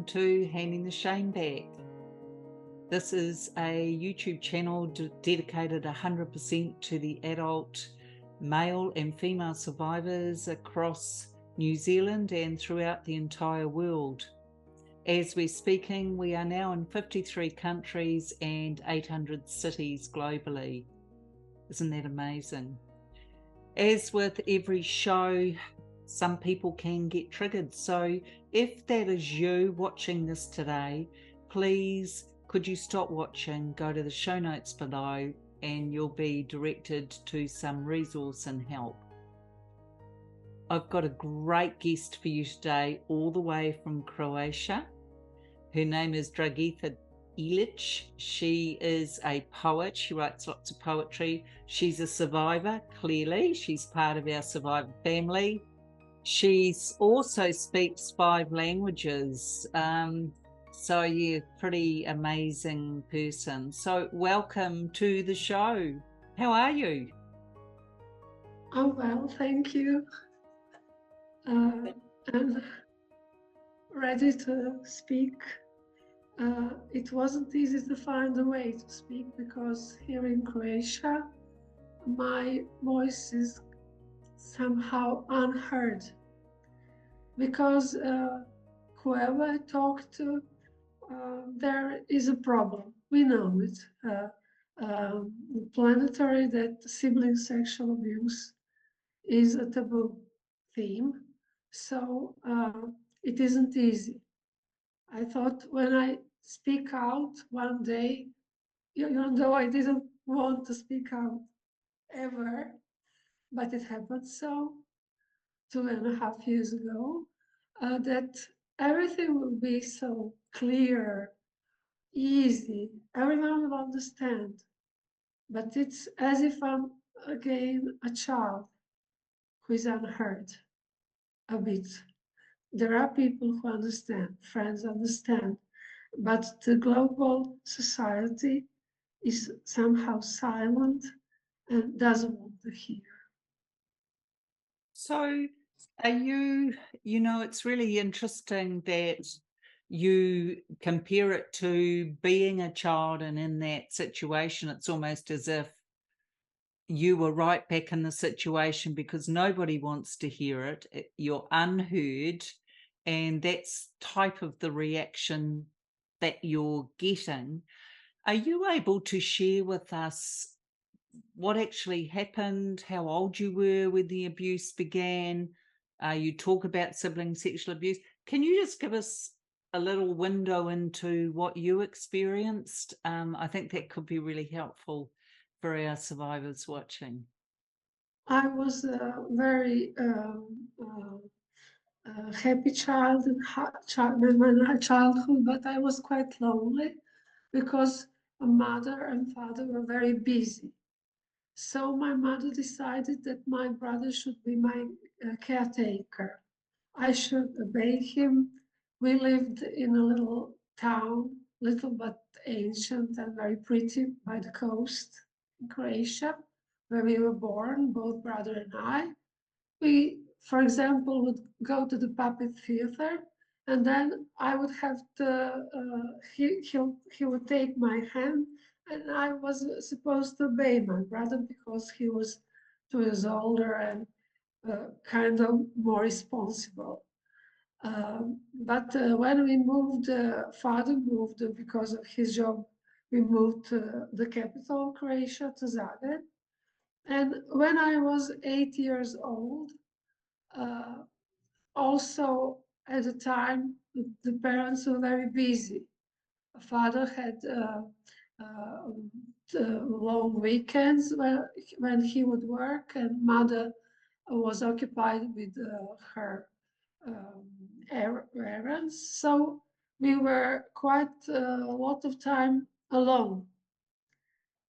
welcome to Handing the Shame Back. This is a YouTube channel dedicated 100% to the adult male and female survivors across New Zealand and throughout the entire world. As we're speaking, we are now in 53 countries and 800 cities globally. Isn't that amazing? As with every show, some people can get triggered. So if that is you watching this today, please could you stop watching, go to the show notes below, and you'll be directed to some resource and help. I've got a great guest for you today, all the way from Croatia. Her name is Dragica. She is a poet. She writes lots of poetry. She's a survivor, clearly. She's part of our survivor family. She also speaks 5 languages. So yeah, pretty amazing person. So welcome to the show. How are you? Oh, well, thank you. I'm ready to speak. It wasn't easy to find a way to speak because here in Croatia, my voice is somehow unheard. Because whoever I talk to, there is a problem. We know it. Planetary that sibling sexual abuse is a taboo theme, so it isn't easy. I thought when I speak out one day, even though I didn't want to speak out ever, but it happened so 2.5 years ago, that everything will be so clear, easy, everyone will understand. But it's as if I'm again a child who is unheard a bit. There are people who understand, friends understand, but the global society is somehow silent and doesn't want to hear. So are you know, it's really interesting that you compare it to being a child, and in that situation, it's almost as if you were right back in the situation because nobody wants to hear it. You're unheard, and that's type of the reaction that you're getting. Are you able to share with us what actually happened, how old you were when the abuse began? You talk about sibling sexual abuse. Can you just give us a little window into what you experienced? I think that could be really helpful for our survivors watching. I was a very happy child in my childhood, but I was quite lonely because my mother and father were very busy. So my mother decided that my brother should be my caretaker. I should obey him. We lived in a little town, little but ancient and very pretty by the coast in Croatia, where we were born, both brother and I. We, for example, would go to the puppet theater, and then I would have to, he would take my hand, and I was supposed to obey my brother because he was 2 years older and kind of more responsible. But when we moved, father moved because of his job, we moved to the capital of Croatia, to Zagreb. And when I was 8 years old, also at the time, the parents were very busy. Father had long weekends when he would work, and mother was occupied with her errands. So we were quite a lot of time alone.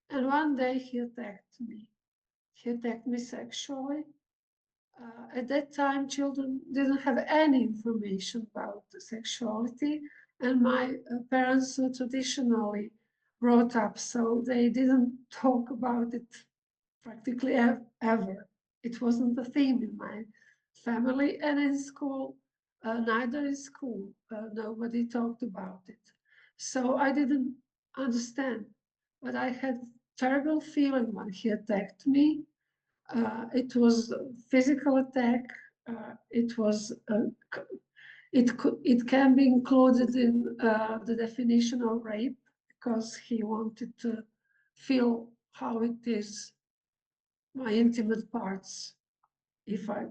And one day he attacked me. He attacked me sexually. At that time, children didn't have any information about sexuality, and my parents were traditionally brought up, so they didn't talk about it practically ever. It wasn't a theme in my family, and in school, neither in school. Nobody talked about it. So I didn't understand, but I had terrible feeling when he attacked me. It was a physical attack. It was it can be included in the definition of rape because he wanted to feel how it is, my intimate parts. If I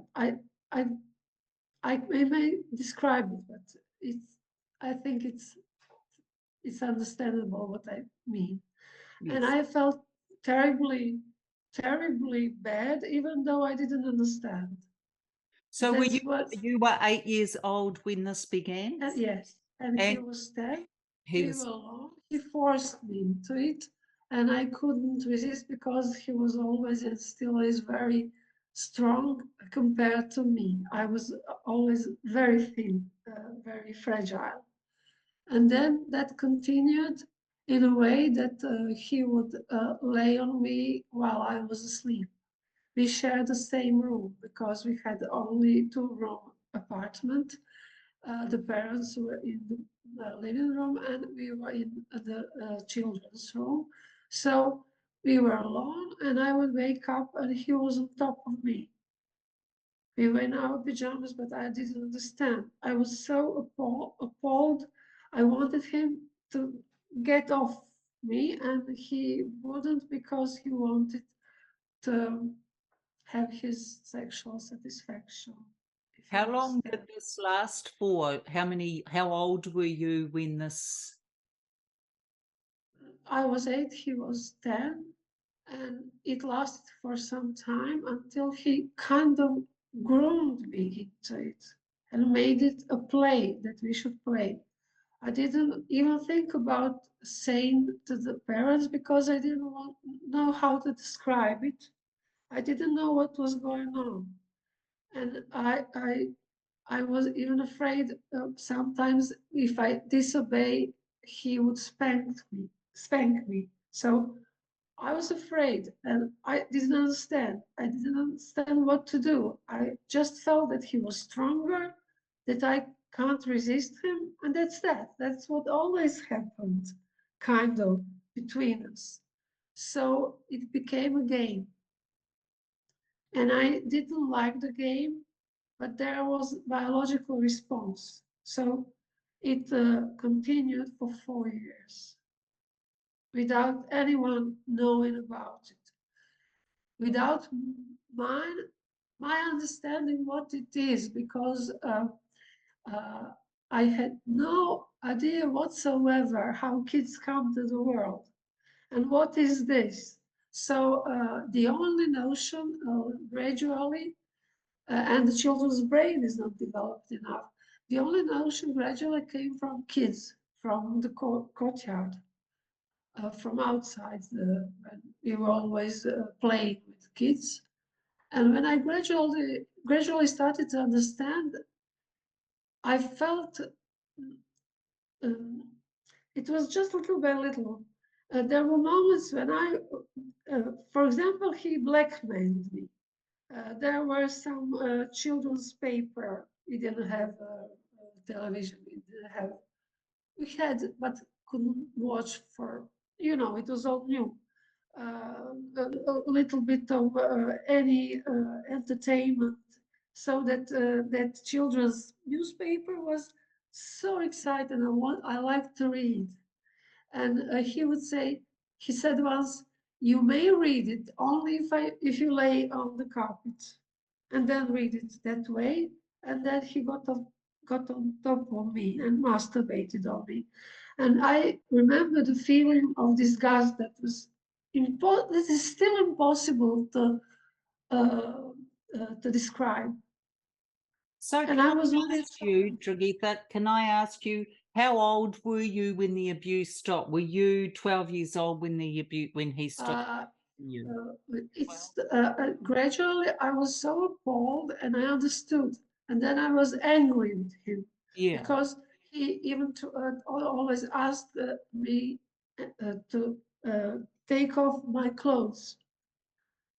I may describe it, but I think it's understandable what I mean. And Yes. I felt terribly, terribly bad, even though I didn't understand. So That's what, you were 8 years old when this began? yes. And he And was there. he We were was, alone. He forced me into it, and I couldn't resist because he was always and still is very strong compared to me. I was always very thin, very fragile. And then that continued in a way that he would lay on me while I was asleep. We shared the same room because we had only two-room apartment. The parents were in the living room and we were in the children's room. So we were alone and I would wake up and he was on top of me. We were in our pajamas, but I didn't understand. I was so appalled. I wanted him to get off me, and he wouldn't because he wanted to have his sexual satisfaction, if you how long did understand. this last for? How old were you when this? I was 8, he was 10, and it lasted for some time until he kind of groomed me into it and made it a play that we should play. I didn't even think about saying to the parents because I didn't know how to describe it. I didn't know what was going on. And I was even afraid sometimes if I disobey, he would spank me. So I was afraid and I didn't understand. I didn't understand what to do. I just felt that he was stronger, that I can't resist him, and that's that. That's what always happened, kind of, between us. So it became a game. And I didn't like the game, but there was biological response. So it continued for 4 years without anyone knowing about it, without my, my understanding what it is, because uh, I had no idea whatsoever how kids come to the world and what is this. So the only notion gradually, and the children's brain is not developed enough. The only notion gradually came from kids, from the courtyard, from outside. We were always playing with kids. And when I gradually started to understand, I felt um, it was just little by little. There were moments when for example, he blackmailed me. There were some children's paper. We didn't have television. We had, but couldn't watch for, it was all new. A little bit of any entertainment, so that children's newspaper was so exciting. I like to read, and he said once, "You may read it only if you lay on the carpet, and then read it that way." And then he got on top of me and masturbated on me, and I remember the feeling of disgust that was that is still impossible uh, to describe. So And can I I was only a ask you, child. Dragica, can I ask you, how old were you when the abuse stopped? Were you 12 years old when when he stopped Uh, you? it's gradually I was so appalled and I understood, and then I was angry with him Yeah. because he even always asked me to take off my clothes,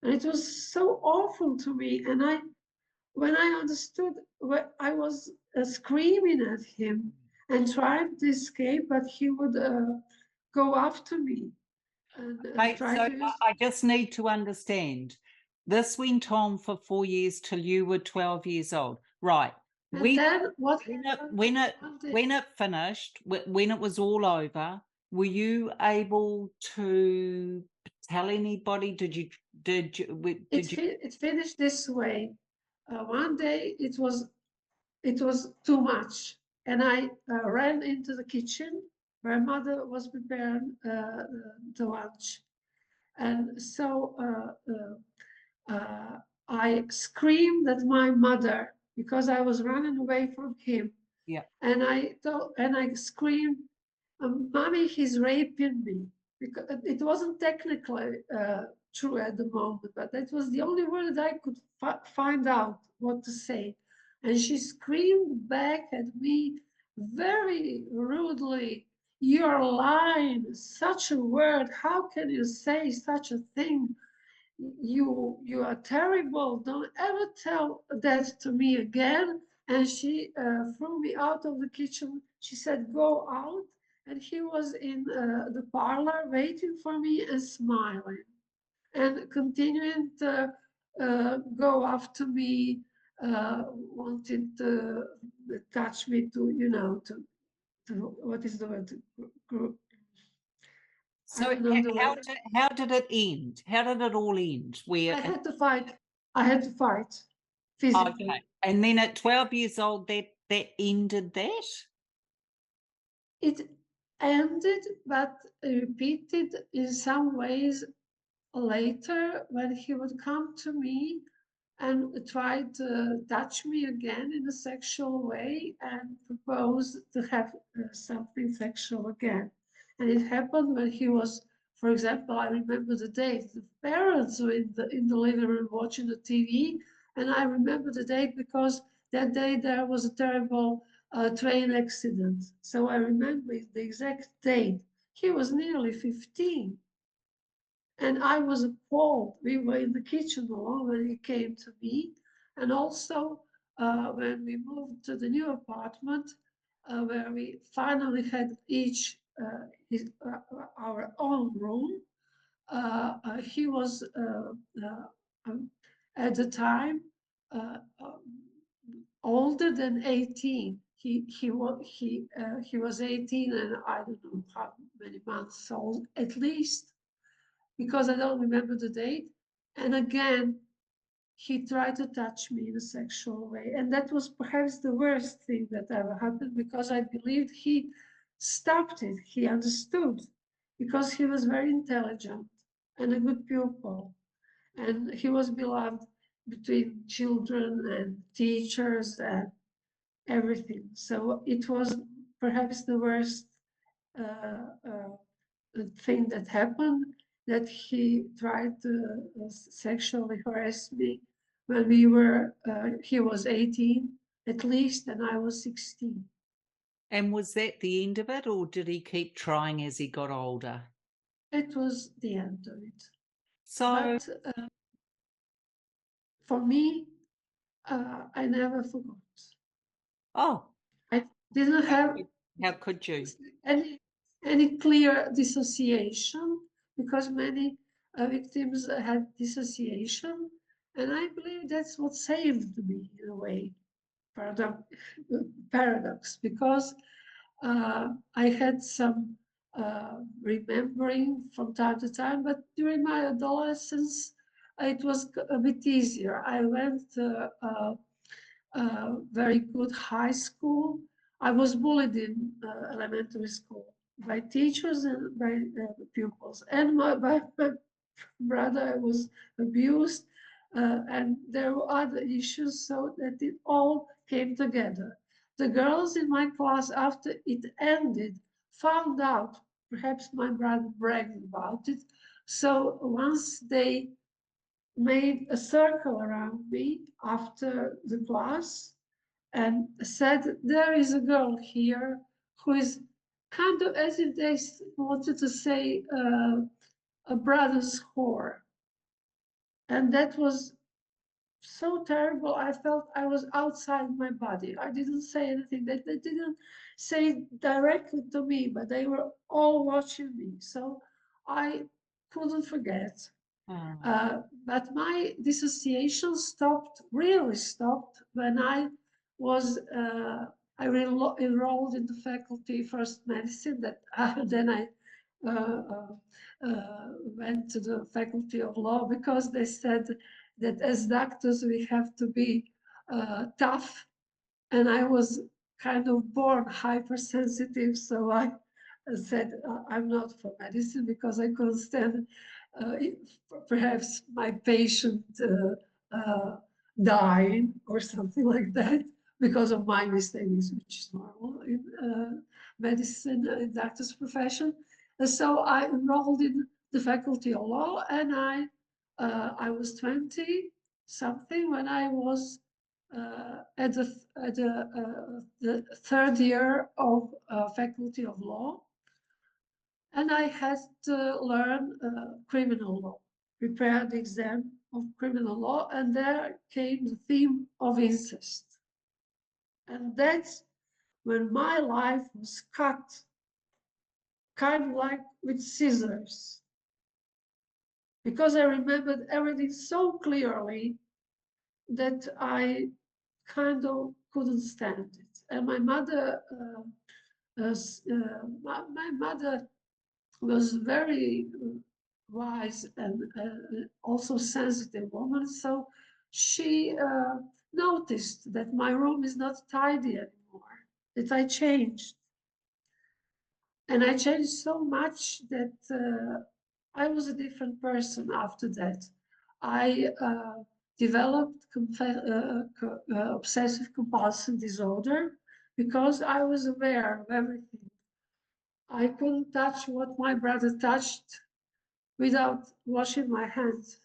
and it was so awful to me. And when I understood, I was screaming at him and trying to escape, but he would go after me and Right, try so to use. I just need to understand. This went on for 4 years till you were 12 years old. Right. And We then what when happened one day? when it finished, when it was all over, were you able to tell anybody? Did you? It finished this way. One day it was too much, and I ran into the kitchen where mother was preparing the lunch, and so I screamed at my mother because I was running away from him, Yeah. and I screamed, "Mommy, he's raping me!" Because it wasn't technically true at the moment, but that was the only word that I could find out what to say. And she screamed back at me very rudely, "You're lying! Such a word! How can you say such a thing? You are terrible. Don't ever tell that to me again." And she threw me out of the kitchen. She said, "Go out." And he was in the parlor waiting for me and smiling and continuing to go after me, wanting to touch me, to, to what is the word? I So don't know the word. how did it end? How did it all end? I Where had to fight. I had to fight okay, physically. and then at 12 years old, that ended that. It ended, but repeated in some ways later when he would come to me and try to touch me again in a sexual way and propose to have something sexual again. And it happened when he was, for example, I remember the date. The parents were in the living room watching the TV, and I remember the date because that day there was a terrible train accident. So I remember the exact date. He was nearly 15. And I was appalled. We were in the kitchen alone when he came to me. And also, when we moved to the new apartment, where we finally had each our own room, he was um, at the time uh, older than 18. He was 18, and I don't know how many months old at least, because I don't remember the date. And again, he tried to touch me in a sexual way. And that was perhaps the worst thing that ever happened, because I believed he stopped it. He understood, because he was very intelligent and a good pupil. And he was beloved between children and teachers and everything. So it was perhaps the worst thing that happened, that he tried to sexually harass me when he was 18 at least, and I was 16. And was that the end of it, or did he keep trying as he got older? It was the end of it. So, But for me, I never forgot. oh, I didn't have how could you? any, any clear dissociation, because many victims had dissociation. And I believe that's what saved me in a way, paradox, because I had some remembering from time to time, but during my adolescence, it was a bit easier. I went to a very good high school. I was bullied in elementary school by teachers and by pupils, and by my brother was abused, and there were other issues, so that it all came together. The girls in my class, after it ended, found out, perhaps my brother bragged about it, so once they made a circle around me after the class and said, "There is a girl here who is," kind of as if they wanted to say, a brother's whore. And that was so terrible. I felt I was outside my body. I didn't say anything. They didn't say directly to me, but they were all watching me. So I couldn't forget. Oh, But my dissociation stopped, really stopped, when was enrolled in the faculty first medicine. That then I uh, went to the faculty of law because they said that as doctors we have to be tough, and I was kind of born hypersensitive, so I said I'm not for medicine because I couldn't stand perhaps my patient dying or something like that because of my mistakes, which is normal in medicine, in doctor's profession. And so I enrolled in the faculty of law, and I was 20 something when I was at the third year of faculty of law, and I had to learn criminal law, prepare the exam of criminal law, and there came the theme of incest. And that's when my life was cut, kind of like with scissors, because I remembered everything so clearly that I kind of couldn't stand it. And my mother, my mother was very wise and also sensitive woman. So she noticed that my room is not tidy anymore, that I changed. And I changed so much that I was a different person after that. I developed obsessive compulsive disorder because I was aware of everything. I couldn't touch what my brother touched without washing my hands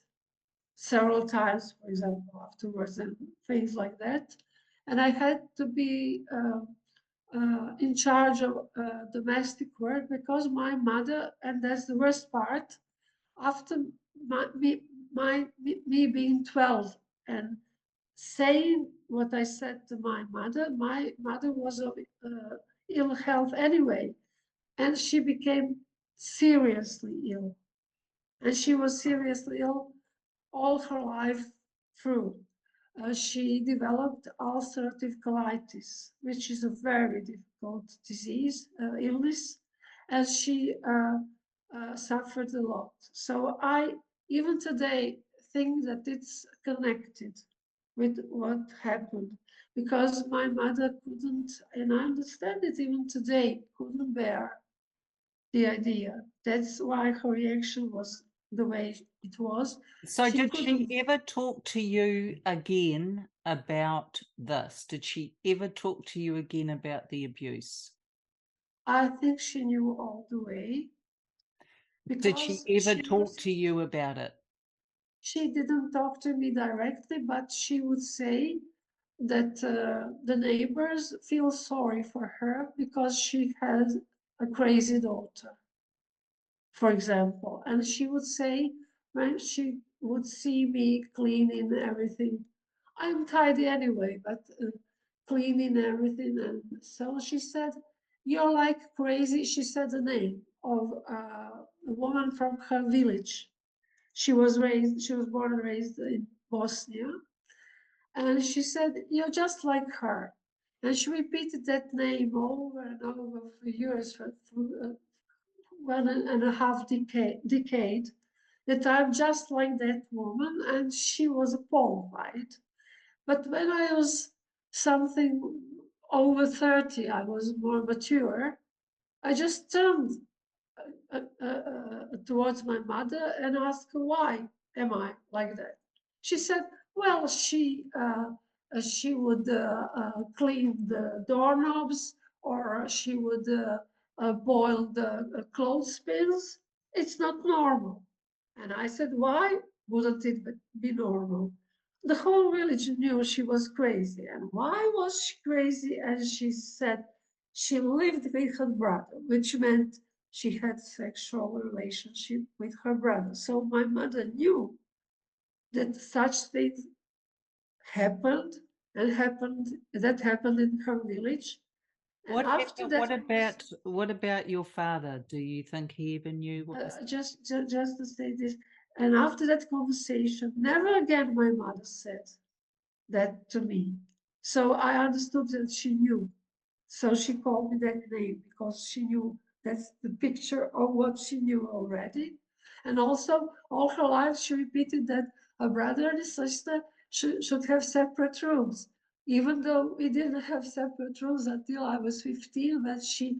several times, for example, afterwards, and things like that. And I had to be in charge of domestic work because my mother, and that's the worst part, after me being 12 and saying what I said to my mother was of ill health anyway, and she became seriously ill. And she was seriously ill all her life through. She developed ulcerative colitis, which is a very difficult disease, illness, and she suffered a lot. So I, even today, think that it's connected with what happened because my mother couldn't, and I understand it even today, couldn't bear the idea. That's why her reaction was the way it was. so She did she couldn't, ever talk to you again about this? Did she ever talk to you again about the abuse? I think she knew all the way Did she because ever talk to you about it? she didn't talk to me directly, but she would say that the neighbors feel sorry for her because she has a crazy daughter, for example. And she would say, when she would see me cleaning everything, I'm tidy anyway, but cleaning everything. And so she said, you're like crazy. She said the name of a woman from her village. She was born and raised in Bosnia. And she said, you're just like her. And she repeated that name over and over for years, for 1.5 decade, that I'm just like that woman, and she was appalled by it. But when I was something over 30, I was more mature, I just turned towards my mother and asked her, why am I like that? She said, well, she would clean the doorknobs, or she would boil the clothespins. It's not normal. And I said, why wouldn't it be normal? The whole village knew she was crazy. And why was she crazy? As she said, she lived with her brother, which meant she had sexual relationship with her brother. So my mother knew that such things happened, that happened in her village. And What after happened, that, what about your father? Do you think he even knew what was just to say this, and after that conversation, never again my mother said that to me. So I understood that she knew. So she called me that name because she knew that's the picture of what she knew already. And also, all her life, she repeated that a brother and a sister should have separate rooms, even though we didn't have separate rooms until I was 15, when she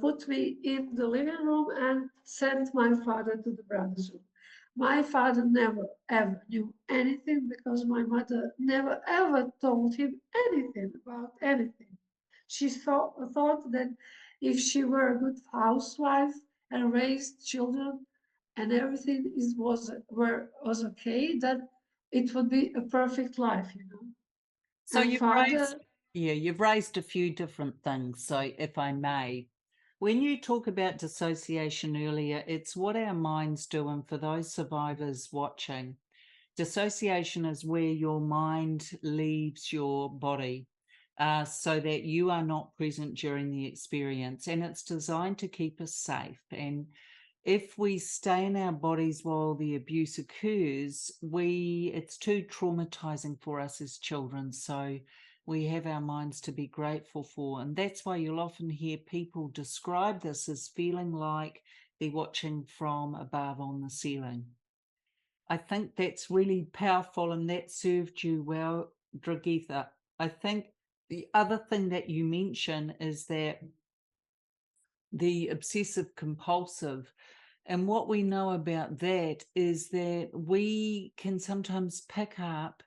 put me in the living room and sent my father to the brother's room. My father never ever knew anything because my mother never ever told him anything about anything. She thought that if she were a good housewife and raised children and everything was okay, that it would be a perfect life, you know. So And you've raised, father, yeah, you've raised a few different things. So if I may, when you talk about dissociation earlier, it's what our minds do. And for those survivors watching, dissociation is where your mind leaves your body, so that you are not present during the experience. And it's designed to keep us safe. And if we stay in our bodies while the abuse occurs, it's too traumatizing for us as children. So we have our minds to be grateful for. And that's why you'll often hear people describe this as feeling like they're watching from above on the ceiling. I think that's really powerful, and that served you well, Dragica. I think the other thing that you mention is that the obsessive compulsive, and what we know about that is that we can sometimes pick up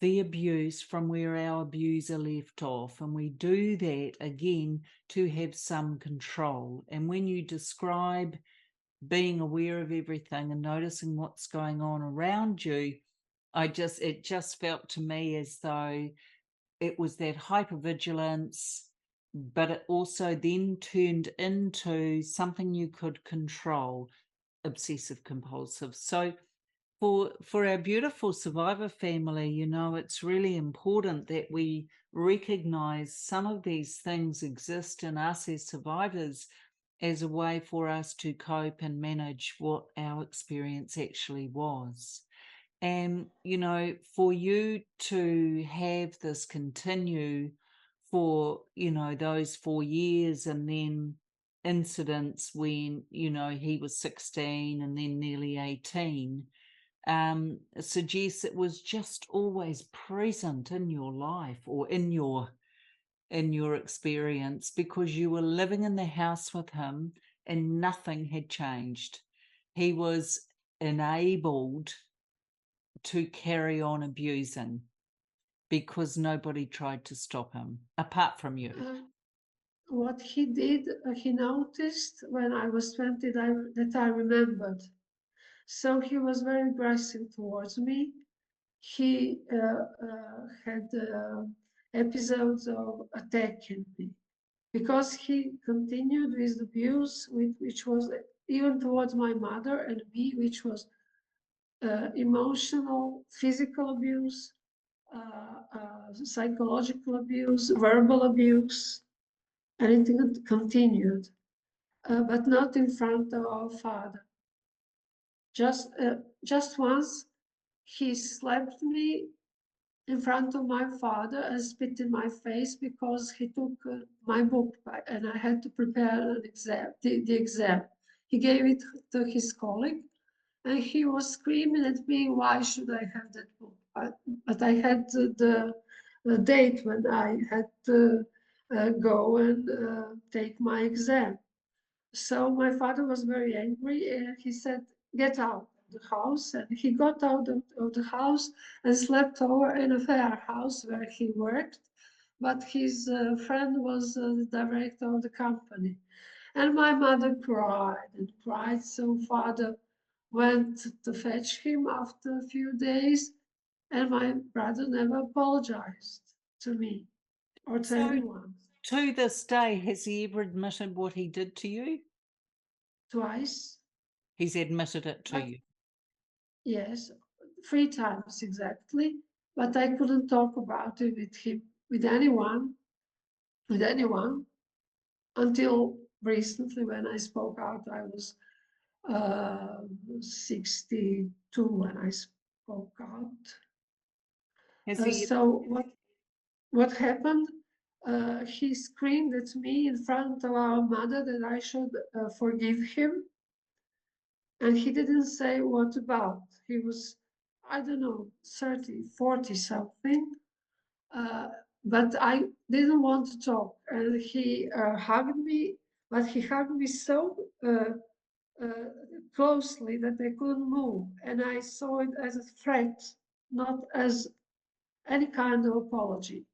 the abuse from where our abuser left off, and we do that again to have some control. And when you describe being aware of everything and noticing what's going on around you, it just felt to me as though it was that hypervigilance, but it also then turned into something you could control, obsessive compulsive. So for our beautiful survivor family, you know, it's really important that we recognize some of these things exist in us as survivors as a way for us to cope and manage what our experience actually was. And, you know, for you to have this continue for, you know, those 4 years, and then incidents when, you know, he was 16 and then nearly 18, suggests it was just always present in your life, or in your experience, because you were living in the house with him and nothing had changed. He was enabled to carry on abusing because nobody tried to stop him apart from you. what he did, he noticed when I was 20 that I remembered. So he was very aggressive towards me. He had episodes of attacking me because he continued with abuse, which was even towards my mother and me, which was emotional, physical abuse, psychological abuse, verbal abuse, and it continued, but not in front of our father. Just once, he slapped me in front of my father and spit in my face because he took my book back and I had to prepare an exam, the exam. He gave it to his colleague and he was screaming at me, why should I have that book? But I had the date when I had to go and take my exam. So my father was very angry and he said, get out of the house. And he got out of the house and slept over in a fair house where he worked. But his friend was the director of the company. And my mother cried and cried. So father went to fetch him after a few days. And my brother never apologized to me or to So anyone. to this day, has he ever admitted what he did to you? Twice. He's admitted it to But you. yes, 3 times exactly. but I couldn't talk about it with him, with anyone, until recently when I spoke out. I was 62 when I spoke out. Has he? So what happened? He screamed at me in front of our mother that I should forgive him, and he didn't say what about. He was, I don't know, 30, 40 something, uh, but I didn't want to talk, and he hugged me, but he hugged me so uh, closely that I couldn't move, and I saw it as a threat, not as any kind of apology.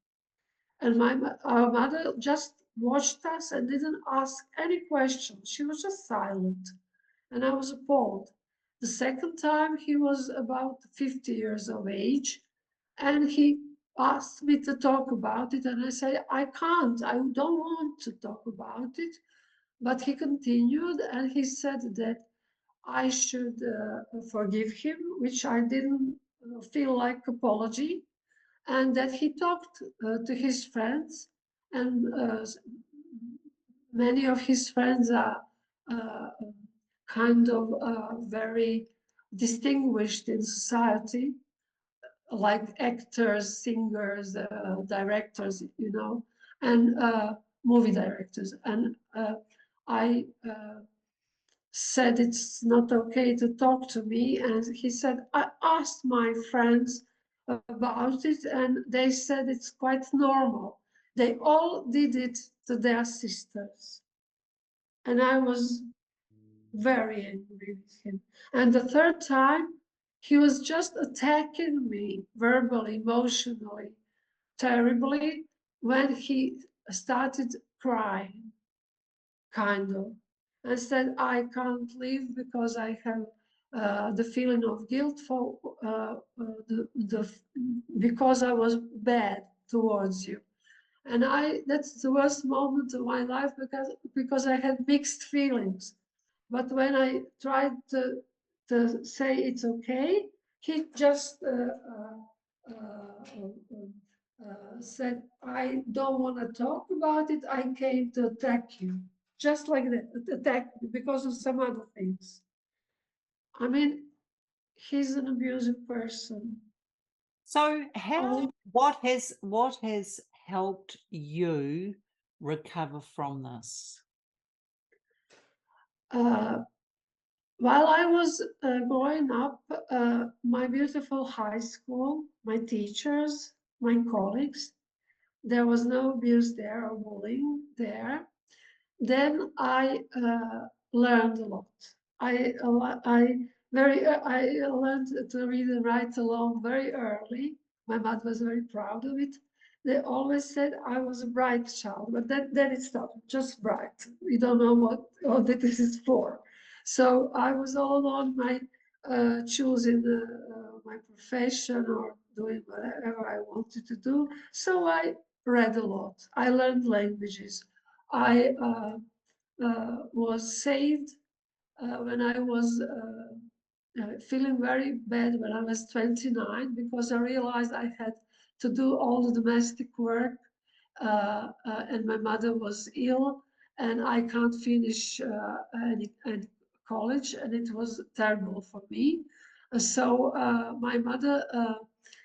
And our mother just watched us and didn't ask any questions. She was just silent, and I was appalled. The second time, he was about 50 years of age, and he asked me to talk about it, and I said, I can't, I don't want to talk about it. But he continued, and he said that I should forgive him, which I didn't feel like apology, and that he talked to his friends, and many of his friends are uh, kind of very distinguished in society, like actors, singers, directors, and movie directors. And I said it's not okay to talk to me, and he said, I asked my friends about it, and they said it's quite normal. They all did it to their sisters. And I was very angry with him. And the third time, he was just attacking me verbally, emotionally, terribly, when he started crying, kind of, and said, I can't leave because I have the feeling of guilt for because I was bad towards you. And that's the worst moment of my life because I had mixed feelings. But when I tried to say it's okay, he just said, I don't want to talk about it. I came to attack you. Just like that, attack because of some other things. I mean, he's an abusive person. So Oh, what has helped you recover from this? While I was growing up, my beautiful high school, my teachers, my colleagues, there was no abuse there or bullying there. Then I learned a lot. I learned to read and write alone very early. My mother was very proud of it. They always said I was a bright child, but then it stopped, just bright. We don't know what this is for. So I was all on my choosing my profession or doing whatever I wanted to do. So I read a lot. I learned languages. I was saved when I was feeling very bad when I was 29 because I realized I had to do all the domestic work and my mother was ill and I can't finish any college and it was terrible for me. So my mother,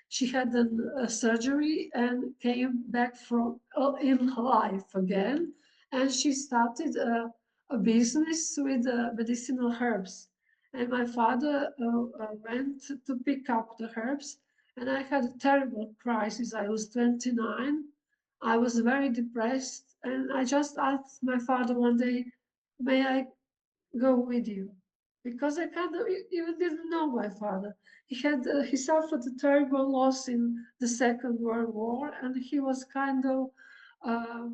she had a surgery and came back from in life again, and she started a business with medicinal herbs. And my father went to pick up the herbs, and I had a terrible crisis. I was 29. I was very depressed, and I just asked my father one day, "May I go with you?" Because I kind of even didn't know my father. He suffered a terrible loss in the Second World War, and he was kind of uh,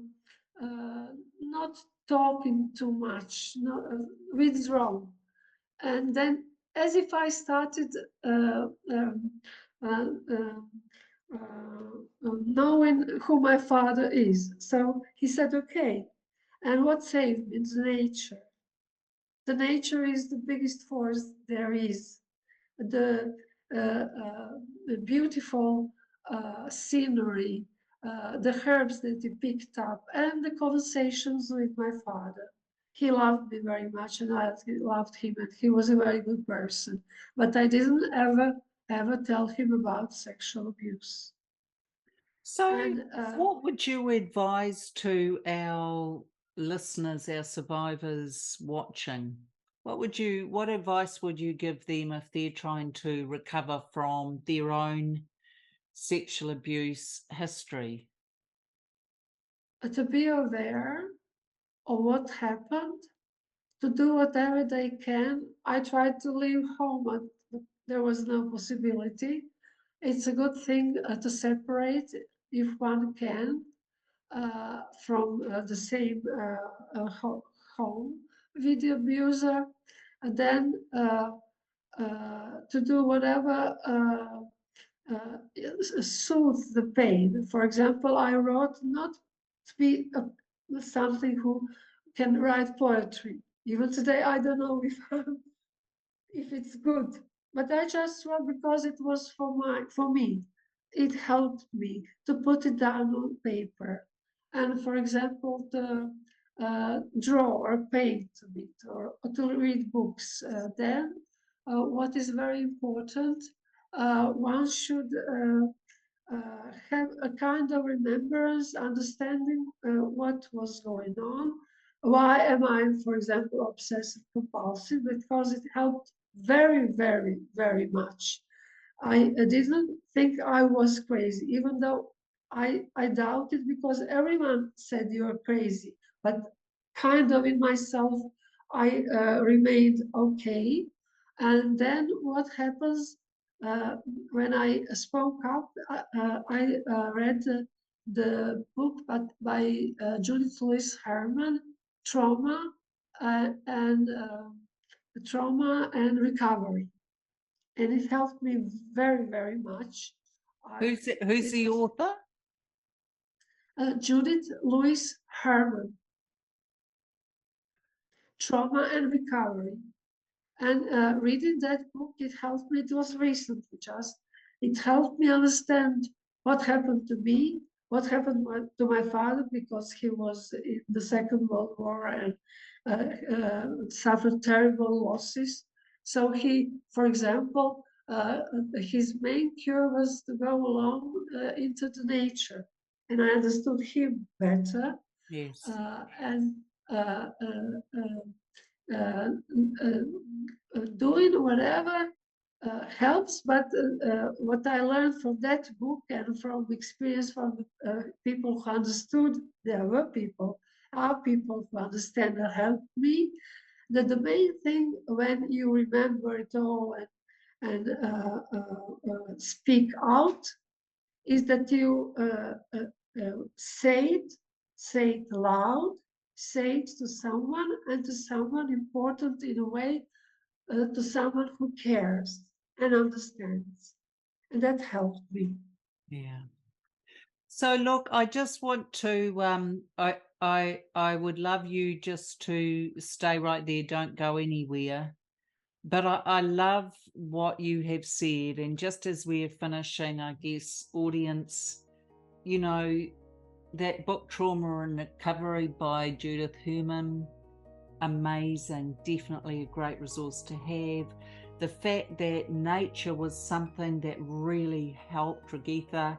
uh, not talking too much, withdrawn. And then, as if I started uh, um, knowing who my father is. So he said, okay. And what saved me is nature. The nature is the biggest force there is. The, uh, the beautiful scenery, the herbs that he picked up, and the conversations with my father. He loved me very much, and I loved him, and he was a very good person. But I didn't ever tell him about sexual abuse. So, And what would you advise to our listeners, our survivors watching? What advice would you give them if they're trying to recover from their own sexual abuse history? to be aware of what happened, to do whatever they can. I tried to leave home, but there was no possibility. It's a good thing to separate if one can from the same home with the abuser, and then to do whatever soothe the pain. For example, I wrote not to be something who can write poetry. Even today, I don't know if it's good, but I just wrote because it was for me. It helped me to put it down on paper, and for example, to draw or paint a bit, or to read books. Then, what is very important, one should have a kind of remembrance, understanding what was going on. Why am I, for example, obsessive compulsive? Because it helped very, very, very much. I didn't think I was crazy, even though I doubted because everyone said you're crazy. But kind of in myself, I remained okay. And then what happens uh, when I spoke up? I read the book by Judith Lewis Herman, Trauma and Trauma and Recovery, and it helped me very, very much. Who's It the was author? Judith Lewis Herman, Trauma and Recovery. And reading that book, it helped me. It was recently just. It helped me understand what happened to me, what happened to my father, because he was in the Second World War and suffered terrible losses. So he, for example, his main cure was to go alone into the nature, and I understood him better. Yes. And uh, uh, uh, doing whatever helps. But what I learned from that book and from experience from people who understood, there were people, are people who understand and help me, that the main thing when you remember it all and speak out is that you say it loud, say it to someone, and to someone important in a way, to someone who cares and understands. And that helped me. Yeah. So look, I just want to I would love you just to stay right there, don't go anywhere. But I love what you have said, and just as we're finishing, I guess, audience, you know, that book Trauma and Recovery by Judith Herman, amazing, definitely a great resource to have. The fact that nature was something that really helped Dragica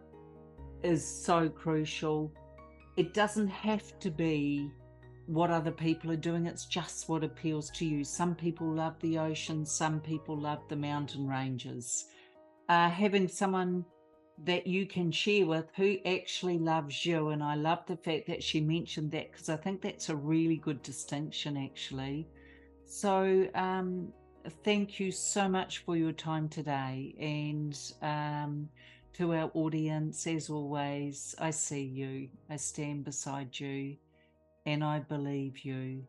is so crucial. It doesn't have to be what other people are doing, it's just what appeals to you. Some people love the ocean, some people love the mountain ranges. Having someone that you can share with who actually loves you, and I love the fact that she mentioned that, because I think that's a really good distinction actually. So thank you so much for your time today, and to our audience, as always, I see you, I stand beside you, and I believe you.